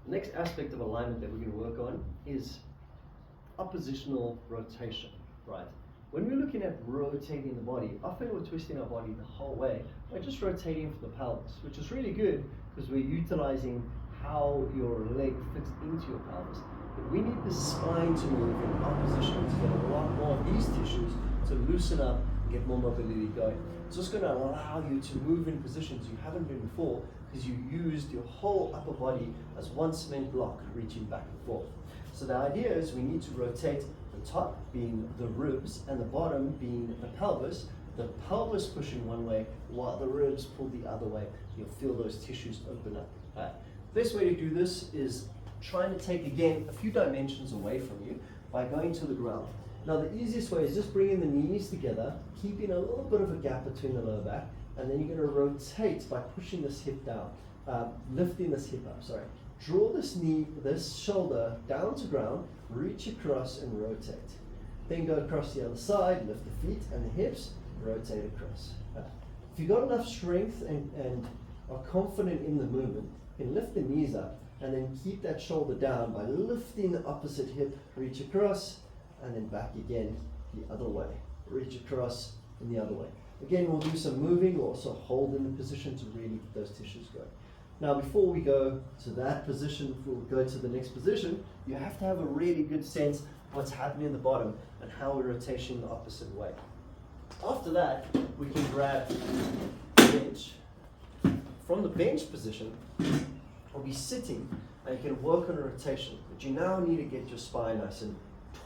The next aspect of alignment that we're going to work on is oppositional rotation, right? When we're looking at rotating the body, often we're twisting our body the whole way by just rotating from the pelvis, which is really good because we're utilizing how your leg fits into your pelvis. But we need the spine to move in opposition to get a lot more of these tissues to loosen up and get more mobility going. So it's going to allow you to move in positions you haven't been before because you used your whole upper body as one cement block reaching back and forth. So the idea is we need to rotate the top being the ribs and the bottom being the pelvis pushing one way while the ribs pull the other way. You'll feel those tissues open up. Right. Best way to do this is trying to take, again, a few dimensions away from you by going to the ground. Now the easiest way is just bringing the knees together, keeping a little bit of a gap between the lower back, and then you're going to rotate by pushing this hip down, lifting this hip up, sorry. Draw this shoulder down to ground, reach across and rotate. Then go across the other side, lift the feet and the hips, rotate across. If you've got enough strength and are confident in the movement, you can lift the knees up and then keep that shoulder down by lifting the opposite hip, reach across, and then back again the other way. Reach across and the other way. Again, we'll do some moving, we'll also hold in the position to really get those tissues going. Now, before we go to that position, before we go to the next position, you have to have a really good sense of what's happening in the bottom and how we're rotating the opposite way. After that, we can grab the bench. From the bench position, we'll be sitting and you can work on a rotation, but you now need to get your spine nice and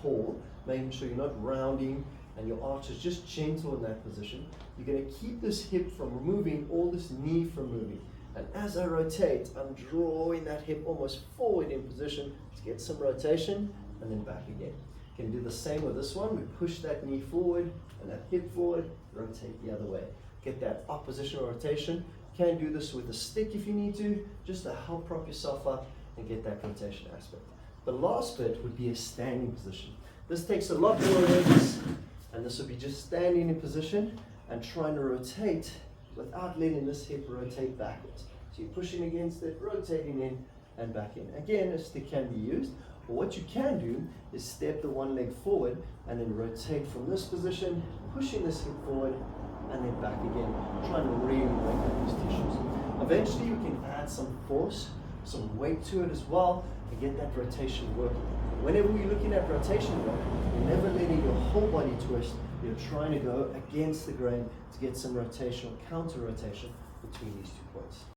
tall, making sure you're not rounding and your arch is just gentle in that position. You're going to keep this hip from moving or this knee from moving. And as I rotate, I'm drawing that hip almost forward in position to get some rotation and then back again. You can do the same with this one. We push that knee forward and that hip forward, rotate the other way. Get that oppositional rotation. You can do this with a stick if you need to, just to help prop yourself up and get that rotation aspect. The last bit would be a standing position. This takes a lot more awareness, and this would be just standing in position and trying to rotate without letting this hip rotate backwards. So you're pushing against it, rotating in and back in. Again, a stick can be used, but what you can do is step the one leg forward and then rotate from this position, pushing this hip forward and then back again, trying to really wake up these tissues. Eventually you can add some force, some weight to it as well, and get that rotation working. Whenever we're looking at rotation work, you're never letting your whole body twist. You're trying to go against the grain to get some rotation or counter rotation between these 2 points.